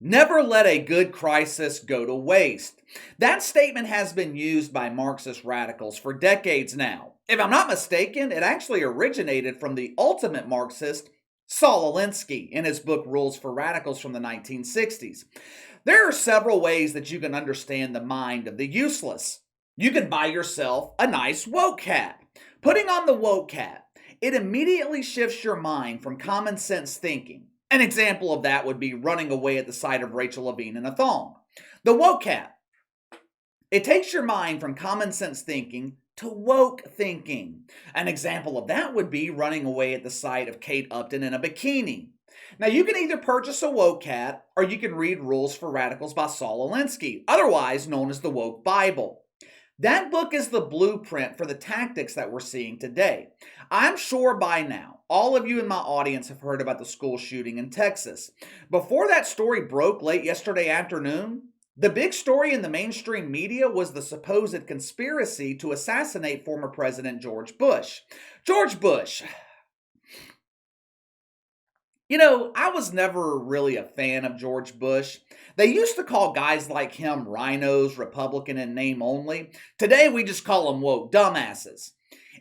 Never let a good crisis go to waste. That statement has been used by Marxist radicals for decades now. If I'm not mistaken, it actually originated from the ultimate Marxist, Saul Alinsky, in his book Rules for Radicals from the 1960s. There are several ways that you can understand the mind of the useless. You can buy yourself a nice woke hat. Putting on the woke hat, it immediately shifts your mind from common sense thinking. An example of that would be running away at the sight of Rachel Levine in a thong. The woke hat, it takes your mind from common sense thinking to woke thinking. An example of that would be running away at the sight of Kate Upton in a bikini. Now, you can either purchase a woke hat or you can read Rules for Radicals by Saul Alinsky, otherwise known as the Woke Bible. That book is the blueprint for the tactics that we're seeing today. I'm sure by now, all of you in my audience have heard about the school shooting in Texas. Before that story broke late yesterday afternoon, the big story in the mainstream media was the supposed conspiracy to assassinate former President George Bush. George Bush. You know, I was never really a fan of George Bush. They used to call guys like him rhinos, Republican in name only. Today we just call them woke dumbasses.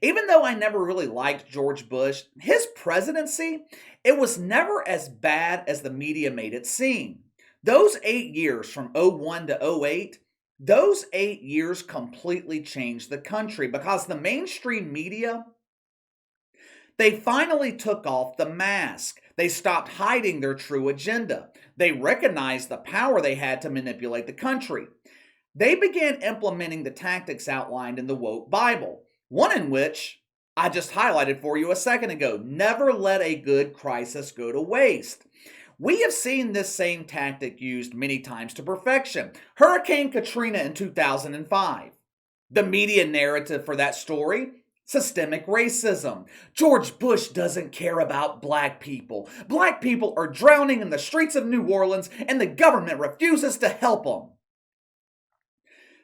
Even though I never really liked George Bush, his presidency, it was never as bad as the media made it seem. Those 8 years from '01 to '08, those 8 years completely changed the country because the mainstream media, they finally took off the mask. They stopped hiding their true agenda. They recognized the power they had to manipulate the country. They began implementing the tactics outlined in the Woke Bible, one in which I just highlighted for you a second ago. Never let a good crisis go to waste. We have seen this same tactic used many times to perfection. Hurricane Katrina in 2005. The media narrative for that story: systemic racism. George Bush doesn't care about black people. Black people are drowning in the streets of New Orleans and the government refuses to help them.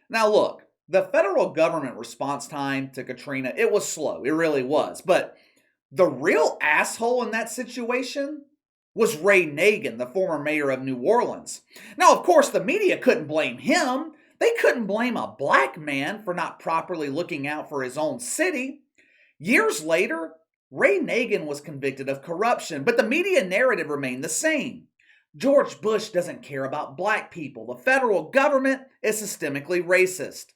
Now look, the federal government response time to Katrina, it was slow. It really was. But the real asshole in that situation was Ray Nagin, the former mayor of New Orleans. Now, of course, the media couldn't blame him. They couldn't blame a black man for not properly looking out for his own city. Years later, Ray Nagin was convicted of corruption, but the media narrative remained the same. George Bush doesn't care about black people. The federal government is systemically racist.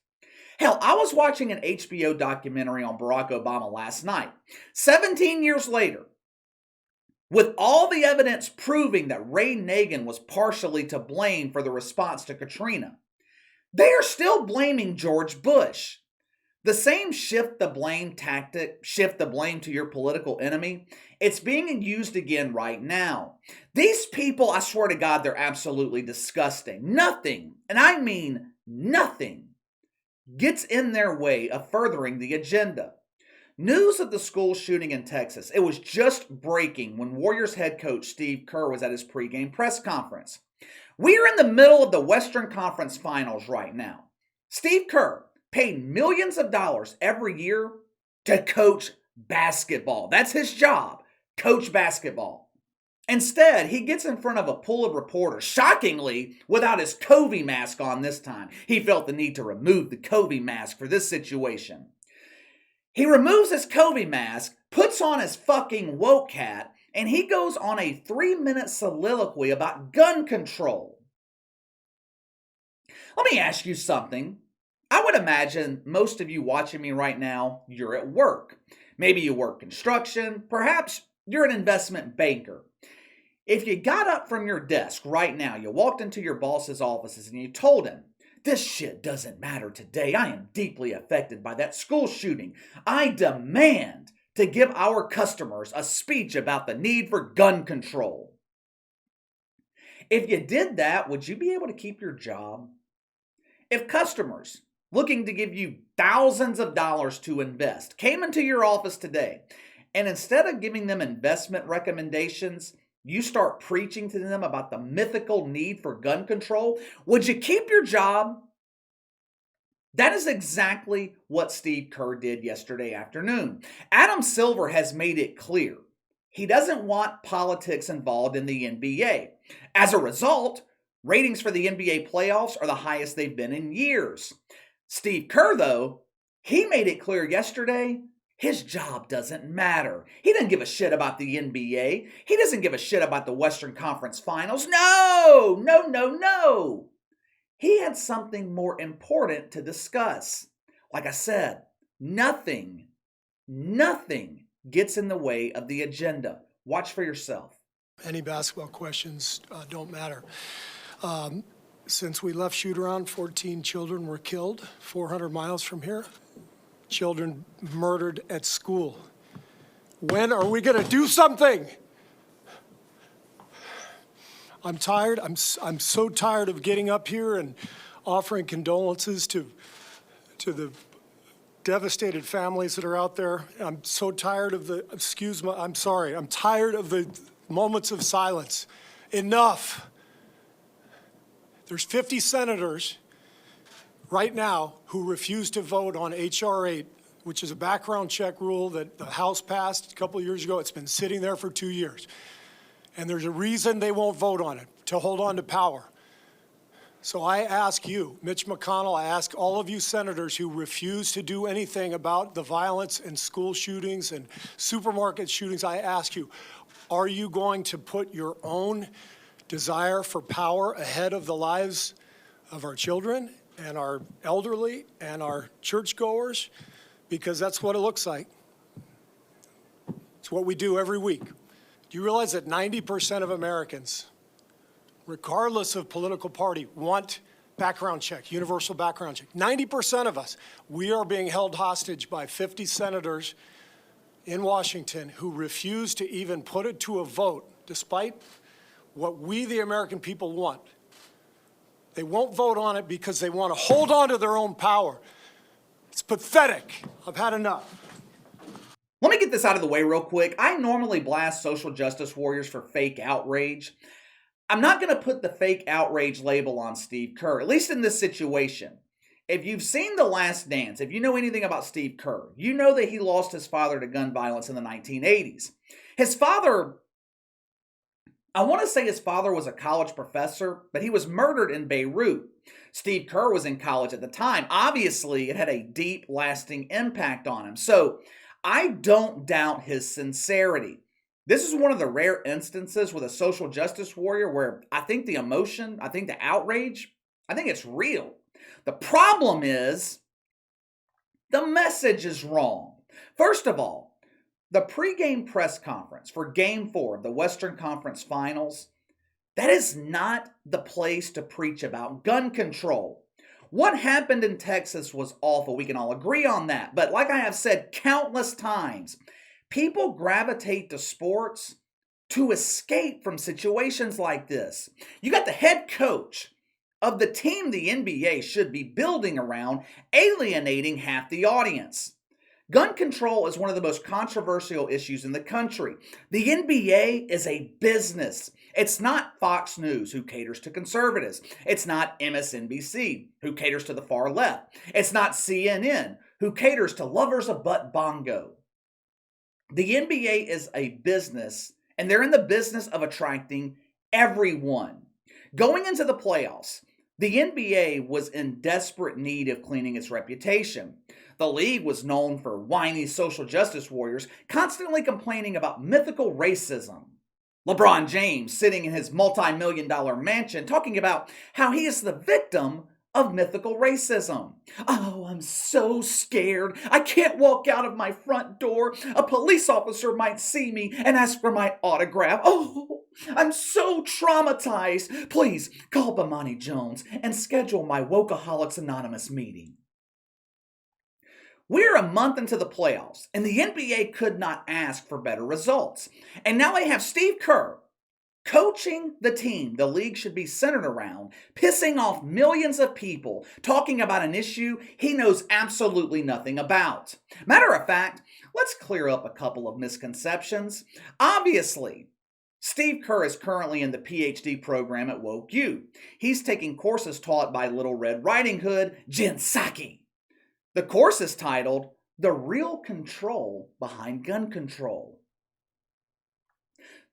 Hell, I was watching an HBO documentary on Barack Obama last night. 17 years later, with all the evidence proving that Ray Nagin was partially to blame for the response to Katrina, they are still blaming George Bush. The same shift the blame tactic, shift the blame to your political enemy, it's being used again right now. These people, I swear to God, they're absolutely disgusting. Nothing, and I mean nothing, gets in their way of furthering the agenda. News of the school shooting in Texas, it was just breaking when Warriors head coach Steve Kerr was at his pregame press conference. We are in the middle of the Western Conference Finals right now. Steve Kerr paid millions of dollars every year to coach basketball. That's his job, coach basketball. Instead, he gets in front of a pool of reporters, shockingly, without his COVID mask on this time. He felt the need to remove the COVID mask for this situation. He removes his COVID mask, puts on his fucking woke hat, and he goes on a 3-minute soliloquy about gun control. Let me ask you something. I would imagine most of you watching me right now, you're at work. Maybe you work construction. Perhaps you're an investment banker. If you got up from your desk right now, you walked into your boss's offices and you told him, "This shit doesn't matter today. I am deeply affected by that school shooting. I demand to give our customers a speech about the need for gun control." If you did that, would you be able to keep your job? If customers looking to give you thousands of dollars to invest came into your office today, and instead of giving them investment recommendations, you start preaching to them about the mythical need for gun control, would you keep your job? That is exactly what Steve Kerr did yesterday afternoon. Adam Silver has made it clear he doesn't want politics involved in the NBA. As a result, Ratings for the NBA playoffs are the highest they've been in years. Steve Kerr, though, he made it clear yesterday his job doesn't matter. He doesn't give a shit about the NBA. He doesn't give a shit about the Western Conference Finals. No, no, no, no. He had something more important to discuss. Like I said, nothing gets in the way of the agenda. Watch for yourself. Any basketball questions don't matter. Since we left shoot-around, 14 children were killed 400 miles from here. Children murdered at school. When are we going to do something? I'm tired. I'm so tired of getting up here and offering condolences to the devastated families that are out there. I'm so tired of I'm tired of the moments of silence. Enough. There's 50 senators right now who refuse to vote on H.R. 8, which is a background check rule that the House passed a couple of years ago. It's been sitting there for 2 years. And there's a reason they won't vote on it, to hold on to power. So I ask you, Mitch McConnell, I ask all of you senators who refuse to do anything about the violence and school shootings and supermarket shootings, I ask you, are you going to put your own desire for power ahead of the lives of our children and our elderly and our churchgoers? Because that's what it looks like. It's what we do every week. Do you realize that 90% of Americans, regardless of political party, want background check, universal background check? 90% of us, we are being held hostage by 50 senators in Washington who refuse to even put it to a vote, despite what we, the American people, want. They won't vote on it because they want to hold on to their own power. It's pathetic. I've had enough. Let me get this out of the way real quick. I normally blast social justice warriors for fake outrage. I'm not going to put the fake outrage label on Steve Kerr, at least in this situation. If you've seen The Last Dance, if you know anything about Steve Kerr, you know that he lost his father to gun violence in the 1980s. His father, I want to say his father was a college professor, but he was murdered in Beirut. Steve Kerr was in college at the time. Obviously, it had a deep, lasting impact on him. So I don't doubt his sincerity. This is one of the rare instances with a social justice warrior where I think the emotion, I think the outrage, I think it's real. The problem is the message is wrong. First of all, the pregame press conference for Game 4 of the Western Conference Finals, that is not the place to preach about gun control. What happened in Texas was awful. We can all agree on that. But like I have said countless times, people gravitate to sports to escape from situations like this. You got the head coach of the team the NBA should be building around alienating half the audience. Gun control is one of the most controversial issues in the country. The NBA is a business. It's not Fox News, who caters to conservatives. It's not MSNBC, who caters to the far left. It's not CNN, who caters to lovers of butt bongo. The NBA is a business, and they're in the business of attracting everyone. Going into the playoffs, the NBA was in desperate need of cleaning its reputation. The league was known for whiny social justice warriors constantly complaining about mythical racism. LeBron James sitting in his multi-million-dollar mansion talking about how he is the victim of mythical racism. Oh, I'm so scared. I can't walk out of my front door. A police officer might see me and ask for my autograph. Oh, I'm so traumatized. Please call Bomani Jones and schedule my Wokeaholics Anonymous meeting. We're a month into the playoffs, and the NBA could not ask for better results. And now they have Steve Kerr coaching the team the league should be centered around, pissing off millions of people, talking about an issue he knows absolutely nothing about. Matter of fact, let's clear up a couple of misconceptions. Obviously, Steve Kerr is currently in the PhD program at Woke U. He's taking courses taught by Little Red Riding Hood, Jen Psaki. The course is titled, The Real Control Behind Gun Control.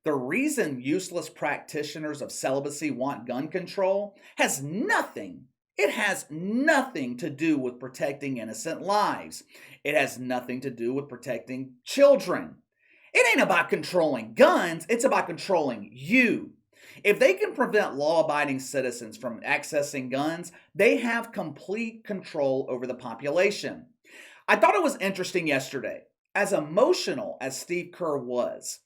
The reason useless practitioners of celibacy want gun control it has nothing to do with protecting innocent lives. It has nothing to do with protecting children. It ain't about controlling guns, it's about controlling you. If they can prevent law-abiding citizens from accessing guns, they have complete control over the population. I thought it was interesting yesterday, as emotional as Steve Kerr was,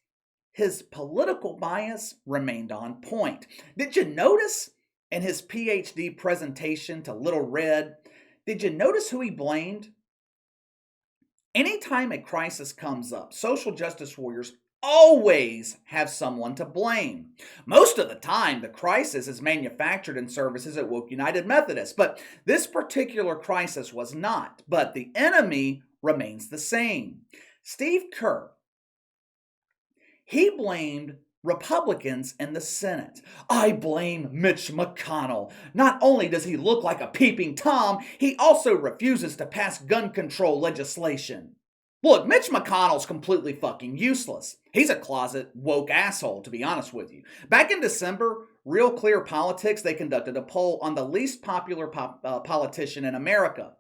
his political bias remained on point. Did you notice in his PhD presentation to Little Red, did you notice who he blamed? Anytime a crisis comes up, social justice warriors always have someone to blame. Most of the time, the crisis is manufactured in services at Woke United Methodist, but this particular crisis was not. But the enemy remains the same. Steve Kerr, he blamed Republicans in the Senate. I blame Mitch McConnell. Not only does he look like a peeping Tom, he also refuses to pass gun control legislation. Look, Mitch McConnell's completely fucking useless. He's a closet woke asshole, to be honest with you. Back in December, Real Clear Politics, they conducted a poll on the least popular politician in America.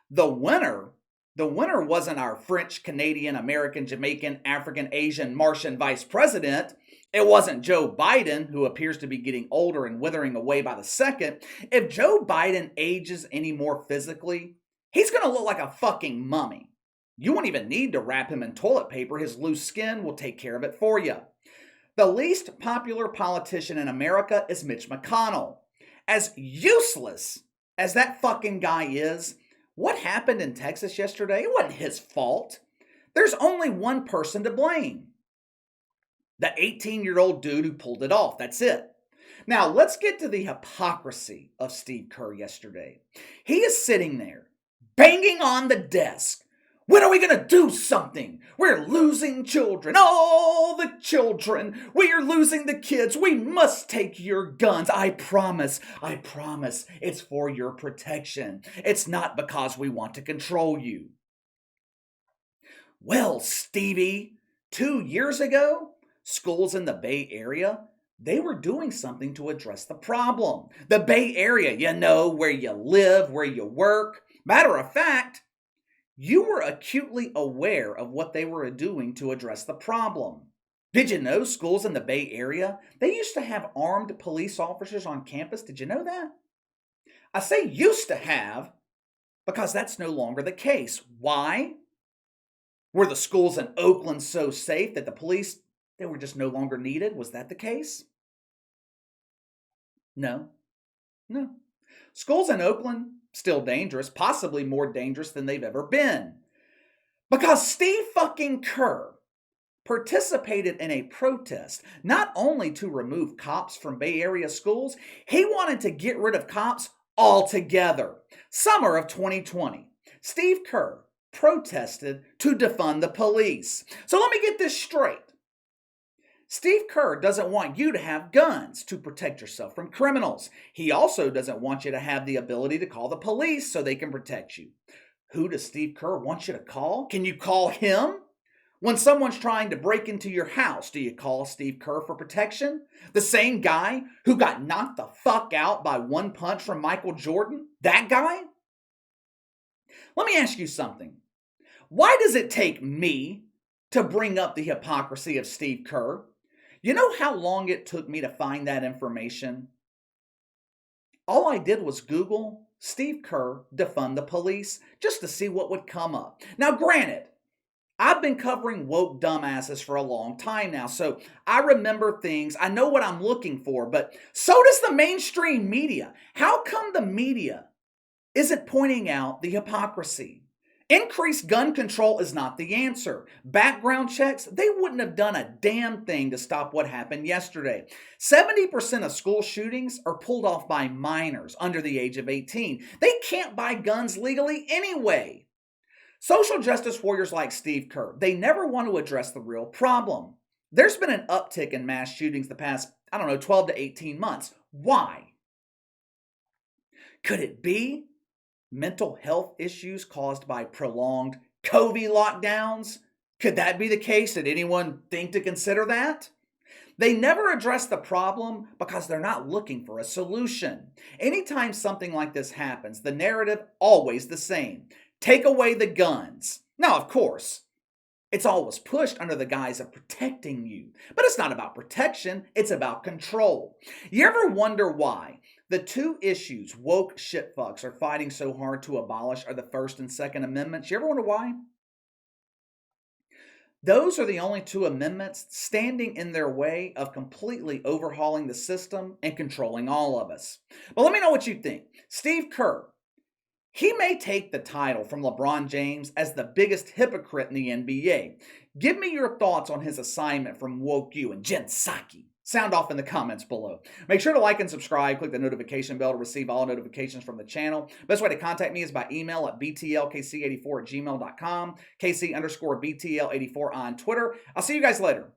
The winner wasn't our French, Canadian, American, Jamaican, African, Asian, Martian vice president. It wasn't Joe Biden, who appears to be getting older and withering away by the second. If Joe Biden ages any more physically, he's going to look like a fucking mummy. You won't even need to wrap him in toilet paper. His loose skin will take care of it for you. The least popular politician in America is Mitch McConnell. As useless as that fucking guy is, what happened in Texas yesterday? It wasn't his fault. There's only one person to blame. The 18-year-old dude who pulled it off. That's it. Now, let's get to the hypocrisy of Steve Kerr yesterday. He is sitting there, banging on the desk. When are we going to do something? We're losing children. All the children. We are losing the kids. We must take your guns. I promise. It's for your protection. It's not because we want to control you. Well, Stevie, 2 years ago, schools in the Bay Area, they were doing something to address the problem. The Bay Area, you know, where you live, where you work. Matter of fact, you were acutely aware of what they were doing to address the problem. Did you know schools in the Bay Area, they used to have armed police officers on campus? Did you know that? I say used to have because that's no longer the case. Why? Were the schools in Oakland so safe that the police, they were just no longer needed? Was that the case? No. Schools in Oakland, still dangerous, possibly more dangerous than they've ever been. Because Steve fucking Kerr participated in a protest, not only to remove cops from Bay Area schools, he wanted to get rid of cops altogether. Summer of 2020, Steve Kerr protested to defund the police. So let me get this straight. Steve Kerr doesn't want you to have guns to protect yourself from criminals. He also doesn't want you to have the ability to call the police so they can protect you. Who does Steve Kerr want you to call? Can you call him? When someone's trying to break into your house, do you call Steve Kerr for protection? The same guy who got knocked the fuck out by one punch from Michael Jordan? That guy? Let me ask you something. Why does it take me to bring up the hypocrisy of Steve Kerr? You know how long it took me to find that information? All I did was Google Steve Kerr defund the police just to see what would come up. Now, granted, I've been covering woke dumbasses for a long time now, so I remember things. I know what I'm looking for, but so does the mainstream media. How come the media isn't pointing out the hypocrisy? Increased gun control is not the answer. Background checks, they wouldn't have done a damn thing to stop what happened yesterday. 70% of school shootings are pulled off by minors under the age of 18. They can't buy guns legally anyway. Social justice warriors like Steve Kerr, they never want to address the real problem. There's been an uptick in mass shootings the past, 12 to 18 months. Why? Could it be mental health issues caused by prolonged COVID lockdowns? Could that be the case? Did anyone think to consider that? They never address the problem because they're not looking for a solution. Anytime something like this happens, the narrative always the same. Take away the guns. Now, of course, it's always pushed under the guise of protecting you. But it's not about protection, it's about control. You ever wonder why the two issues woke shitfucks are fighting so hard to abolish are the First and Second Amendments? You ever wonder why? Those are the only two amendments standing in their way of completely overhauling the system and controlling all of us. But let me know what you think. Steve Kerr, he may take the title from LeBron James as the biggest hypocrite in the NBA. Give me your thoughts on his assignment from Woke U and Jen Psaki. Sound off in the comments below. Make sure to like and subscribe. Click the notification bell to receive all notifications from the channel. Best way to contact me is by email at btlkc84@gmail.com, KC_BTL84 on Twitter. I'll see you guys later.